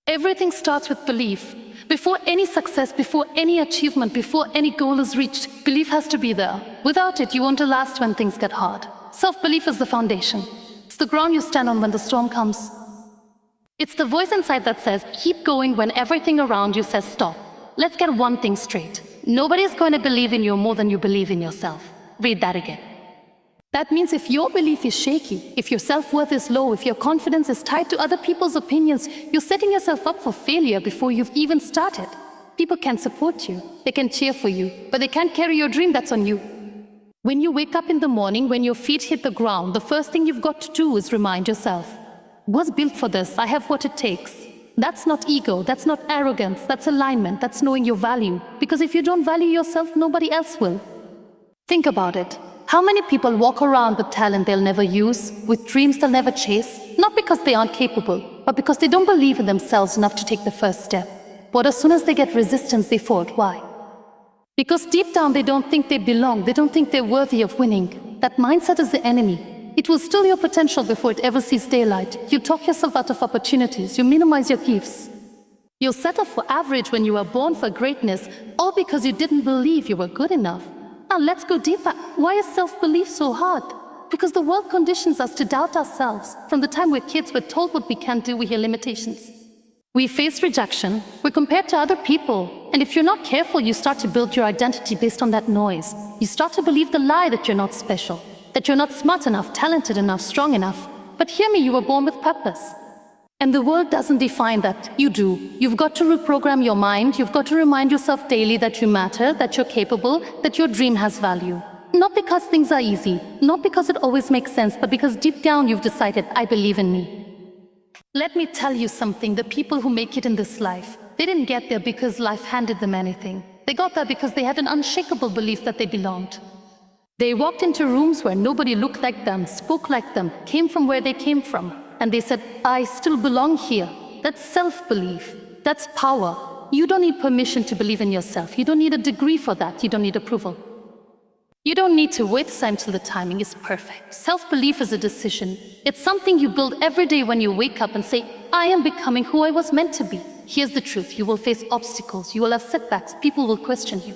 Everything starts with belief. Before any success, before any achievement, before any goal is reached, belief has to be there. Without it, you won't last when things get hard. Self-belief is the foundation. It's the ground you stand on when the storm comes. It's the voice inside that says, keep going when everything around you says stop. Let's get one thing straight. Nobody's going to believe in you more than you believe in yourself. Read that again. That means if your belief is shaky, if your self-worth is low, if your confidence is tied to other people's opinions, you're setting yourself up for failure before you've even started. People can support you, they can cheer for you, but they can't carry your dream. That's on you. When you wake up in the morning, when your feet hit the ground, the first thing you've got to do is remind yourself, I was built for this, I have what it takes. That's not ego, that's not arrogance, that's alignment, that's knowing your value. Because if you don't value yourself, nobody else will. Think about it. How many people walk around with talent they'll never use, with dreams they'll never chase, not because they aren't capable, but because they don't believe in themselves enough to take the first step. But as soon as they get resistance, they fold. Why? Because deep down they don't think they belong, they don't think they're worthy of winning. That mindset is the enemy. It will steal your potential before it ever sees daylight. You talk yourself out of opportunities, you minimize your gifts. You'll settle for average when you were born for greatness, all because you didn't believe you were good enough. Now let's go deeper. Why is self-belief so hard? Because the world conditions us to doubt ourselves. From the time we're kids, we're told what we can't do, we hear limitations. We face rejection, we're compared to other people. And if you're not careful, you start to build your identity based on that noise. You start to believe the lie that you're not special, that you're not smart enough, talented enough, strong enough. But hear me, you were born with purpose. And the world doesn't define that, you do. You've got to reprogram your mind, you've got to remind yourself daily that you matter, that you're capable, that your dream has value. Not because things are easy, not because it always makes sense, but because deep down you've decided, I believe in me. Let me tell you something, the people who make it in this life, they didn't get there because life handed them anything. They got there because they had an unshakable belief that they belonged. They walked into rooms where nobody looked like them, spoke like them, came from where they came from. And they said, I still belong here. That's self-belief. That's power. You don't need permission to believe in yourself. You don't need a degree for that. You don't need approval. You don't need to wait until the timing is perfect. Self-belief is a decision. It's something you build every day when you wake up and say, I am becoming who I was meant to be. Here's the truth. You will face obstacles. You will have setbacks. People will question you.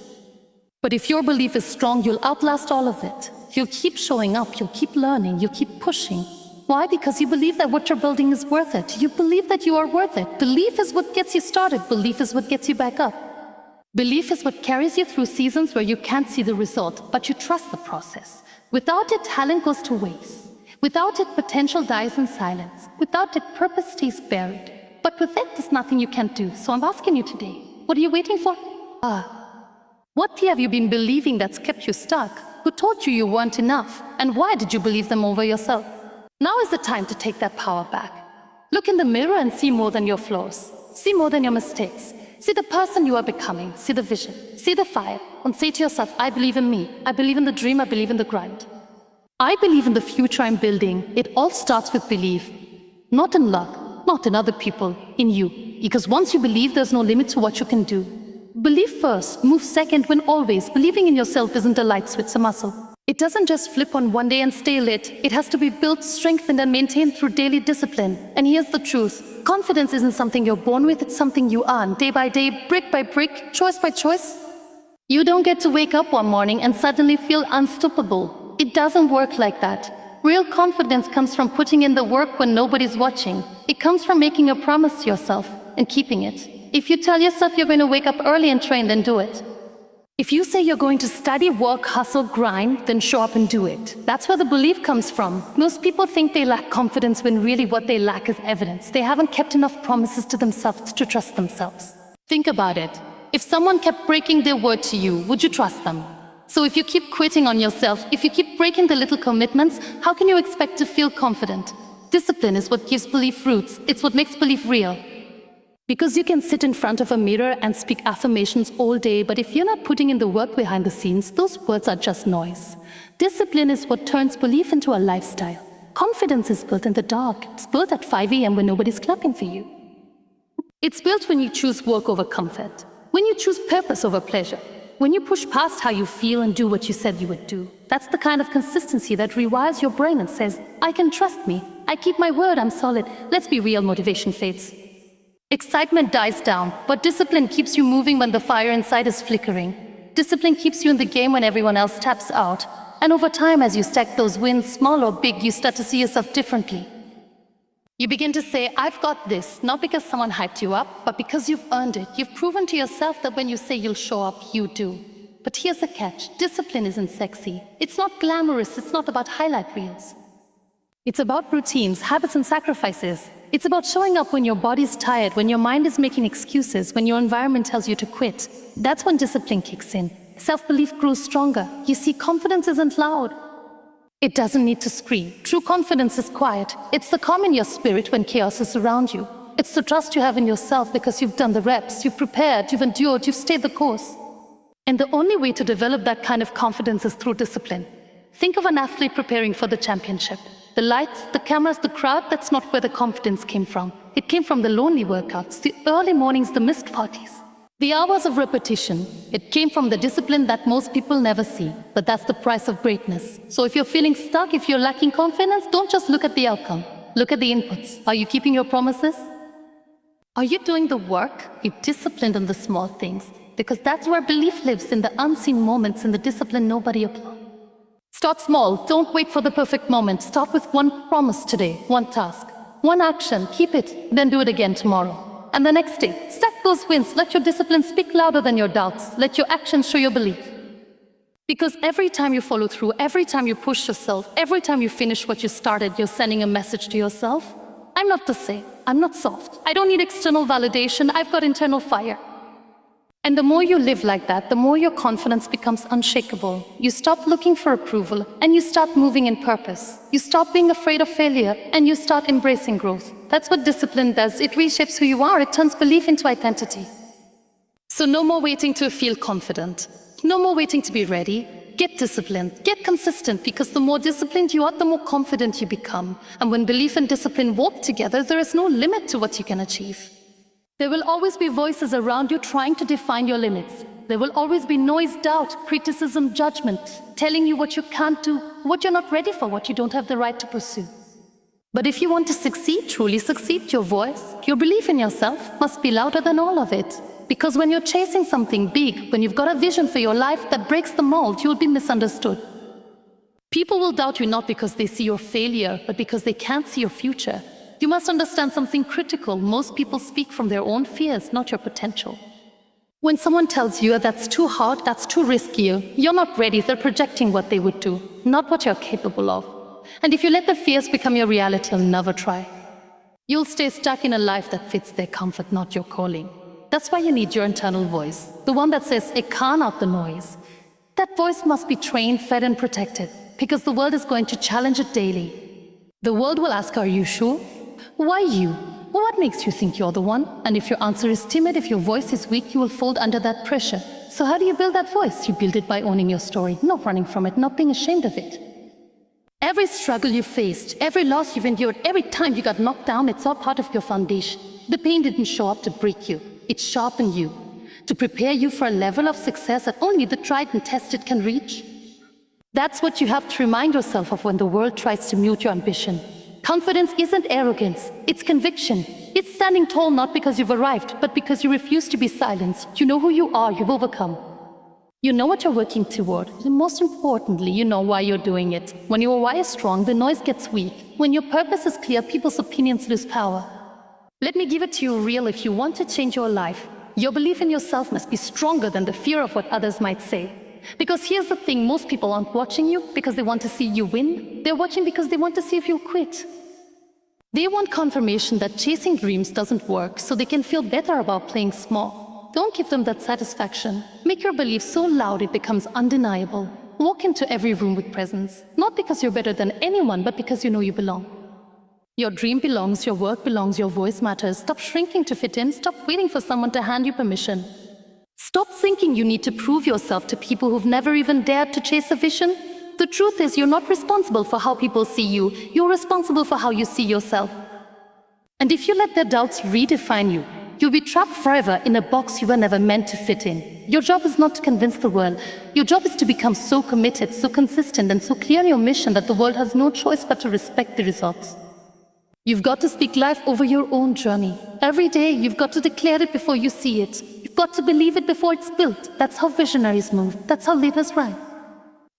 But if your belief is strong, you'll outlast all of it. You'll keep showing up. You'll keep learning. You'll keep pushing. Why? Because you believe that what you're building is worth it. You believe that you are worth it. Belief is what gets you started. Belief is what gets you back up. Belief is what carries you through seasons where you can't see the result, but you trust the process. Without it, talent goes to waste. Without it, potential dies in silence. Without it, purpose stays buried. But with it, there's nothing you can't do. So I'm asking you today, what are you waiting for? What have you been believing that's kept you stuck? Who told you you weren't enough? And why did you believe them over yourself? Now is the time to take that power back. Look in the mirror and see more than your flaws. See more than your mistakes. See the person you are becoming. See the vision. See the fire. And say to yourself, I believe in me. I believe in the dream. I believe in the grind. I believe in the future I'm building. It all starts with belief. Not in luck, not in other people, in you. Because once you believe, there's no limit to what you can do. Believe first, move second, win always. Believing in yourself isn't a light switch, a muscle. It doesn't just flip on one day and stay lit. It has to be built, strengthened, and maintained through daily discipline. And here's the truth. Confidence isn't something you're born with, it's something you earn, day by day, brick by brick, choice by choice. You don't get to wake up one morning and suddenly feel unstoppable. It doesn't work like that. Real confidence comes from putting in the work when nobody's watching. It comes from making a promise to yourself and keeping it. If you tell yourself you're going to wake up early and train, then do it. If you say you're going to study, work, hustle, grind, then show up and do it. That's where the belief comes from. Most people think they lack confidence when really what they lack is evidence. They haven't kept enough promises to themselves to trust themselves. Think about it. If someone kept breaking their word to you, would you trust them? So if you keep quitting on yourself, if you keep breaking the little commitments, how can you expect to feel confident? Discipline is what gives belief roots. It's what makes belief real. Because you can sit in front of a mirror and speak affirmations all day, but if you're not putting in the work behind the scenes, those words are just noise. Discipline is what turns belief into a lifestyle. Confidence is built in the dark. It's built at 5 a.m. when nobody's clapping for you. It's built when you choose work over comfort, when you choose purpose over pleasure, when you push past how you feel and do what you said you would do. That's the kind of consistency that rewires your brain and says, I can trust me. I keep my word, I'm solid. Let's be real, motivation fades. Excitement dies down, but discipline keeps you moving when the fire inside is flickering. Discipline keeps you in the game when everyone else taps out. And over time, as you stack those wins, small or big, you start to see yourself differently. You begin to say, I've got this, not because someone hyped you up, but because you've earned it. You've proven to yourself that when you say you'll show up, you do. But here's the catch. Discipline isn't sexy. It's not glamorous. It's not about highlight reels. It's about routines, habits, and sacrifices. It's about showing up when your body's tired, when your mind is making excuses, when your environment tells you to quit. That's when discipline kicks in. Self-belief grows stronger. You see, confidence isn't loud. It doesn't need to scream. True confidence is quiet. It's the calm in your spirit when chaos is around you. It's the trust you have in yourself because you've done the reps, you've prepared, you've endured, you've stayed the course. And the only way to develop that kind of confidence is through discipline. Think of an athlete preparing for the championship. The lights, the cameras, the crowd, that's not where the confidence came from. It came from the lonely workouts, the early mornings, the missed parties. The hours of repetition. It came from the discipline that most people never see. But that's the price of greatness. So if you're feeling stuck, if you're lacking confidence, don't just look at the outcome. Look at the inputs. Are you keeping your promises? Are you doing the work? You're disciplined in the small things. Because that's where belief lives, in the unseen moments, in the discipline nobody applauds. Start small. Don't wait for the perfect moment. Start with one promise today, one task, one action. Keep it, then do it again tomorrow. And the next day, stack those wins. Let your discipline speak louder than your doubts. Let your actions show your belief. Because every time you follow through, every time you push yourself, every time you finish what you started, you're sending a message to yourself. I'm not the same. I'm not soft. I don't need external validation. I've got internal fire. And the more you live like that, the more your confidence becomes unshakable. You stop looking for approval and you start moving in purpose. You stop being afraid of failure and you start embracing growth. That's what discipline does. It reshapes who you are. It turns belief into identity. So no more waiting to feel confident. No more waiting to be ready. Get disciplined. Get consistent, because the more disciplined you are, the more confident you become. And when belief and discipline walk together, there is no limit to what you can achieve. There will always be voices around you trying to define your limits. There will always be noise, doubt, criticism, judgment, telling you what you can't do, what you're not ready for, what you don't have the right to pursue. But if you want to succeed, truly succeed, your voice, your belief in yourself must be louder than all of it. Because when you're chasing something big, when you've got a vision for your life that breaks the mold, you'll be misunderstood. People will doubt you not because they see your failure, but because they can't see your future. You must understand something critical. Most people speak from their own fears, not your potential. When someone tells you that's too hard, that's too risky, you're not ready, they're projecting what they would do, not what you're capable of. And if you let the fears become your reality, you'll never try. You'll stay stuck in a life that fits their comfort, not your calling. That's why you need your internal voice, the one that says, "I can't out the noise." That voice must be trained, fed, and protected, because the world is going to challenge it daily. The world will ask, "Are you sure? Why you? What makes you think you're the one?" And if your answer is timid, if your voice is weak, you will fold under that pressure. So how do you build that voice? You build it by owning your story, not running from it, not being ashamed of it. Every struggle you faced, every loss you've endured, every time you got knocked down, it's all part of your foundation. The pain didn't show up to break you. It sharpened you, to prepare you for a level of success that only the tried and tested can reach. That's what you have to remind yourself of when the world tries to mute your ambition. Confidence isn't arrogance, it's conviction. It's standing tall not because you've arrived, but because you refuse to be silenced. You know who you are, you've overcome. You know what you're working toward, and most importantly, you know why you're doing it. When your why is strong, the noise gets weak. When your purpose is clear, people's opinions lose power. Let me give it to you real. If you want to change your life, your belief in yourself must be stronger than the fear of what others might say. Because here's the thing, most people aren't watching you because they want to see you win. They're watching because they want to see if you'll quit. They want confirmation that chasing dreams doesn't work, so they can feel better about playing small. Don't give them that satisfaction. Make your belief so loud it becomes undeniable. Walk into every room with presence, not because you're better than anyone, but because you know you belong. Your dream belongs, your work belongs, your voice matters. Stop shrinking to fit in. Stop waiting for someone to hand you permission. Stop thinking you need to prove yourself to people who've never even dared to chase a vision. The truth is, you're not responsible for how people see you. You're responsible for how you see yourself. And if you let their doubts redefine you, you'll be trapped forever in a box you were never meant to fit in. Your job is not to convince the world. Your job is to become so committed, so consistent, and so clear in your mission that the world has no choice but to respect the results. You've got to speak life over your own journey. Every day, you've got to declare it before you see it. You've got to believe it before it's built. That's how visionaries move. That's how leaders rise.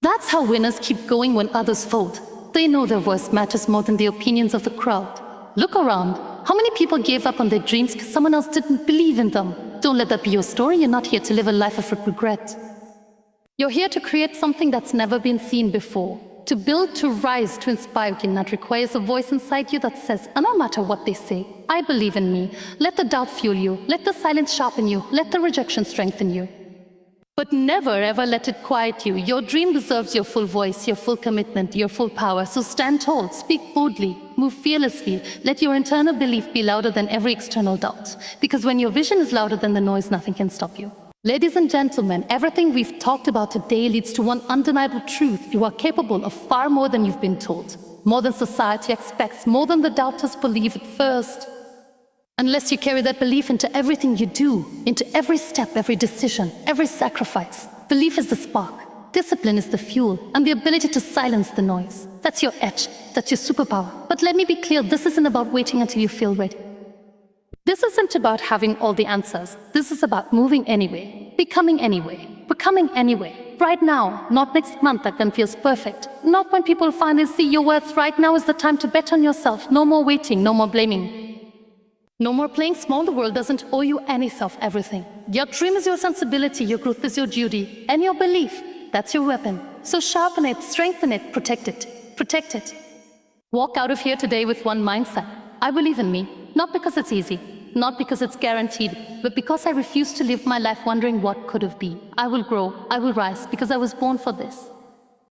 That's how winners keep going when others fold. They know their voice matters more than the opinions of the crowd. Look around. How many people gave up on their dreams because someone else didn't believe in them? Don't let that be your story. You're not here to live a life of regret. You're here to create something that's never been seen before. To build, to rise, to inspire you. And that requires a voice inside you that says, no matter what they say, I believe in me. Let the doubt fuel you. Let the silence sharpen you. Let the rejection strengthen you. But never ever let it quiet you. Your dream deserves your full voice, your full commitment, your full power. So stand tall, speak boldly, move fearlessly. Let your internal belief be louder than every external doubt. Because when your vision is louder than the noise, nothing can stop you. Ladies and gentlemen, everything we've talked about today leads to one undeniable truth. You are capable of far more than you've been told. More than society expects, more than the doubters believe at first. Unless you carry that belief into everything you do, into every step, every decision, every sacrifice. Belief is the spark, discipline is the fuel, and the ability to silence the noise. That's your edge, that's your superpower. But let me be clear, this isn't about waiting until you feel ready. This isn't about having all the answers. This is about moving anyway, becoming anyway, becoming anyway. Right now, not next month that then feels perfect. Not when people finally see your worth. Right now is the time to bet on yourself. No more waiting, no more blaming. No more playing small. The world doesn't owe you any everything. Your dream is your sensibility, your growth is your duty, and your belief, that's your weapon. So sharpen it, strengthen it, protect it, protect it. Walk out of here today with one mindset. I believe in me, not because it's easy, not because it's guaranteed, but because I refuse to live my life wondering what could have been. I will grow, I will rise, because I was born for this.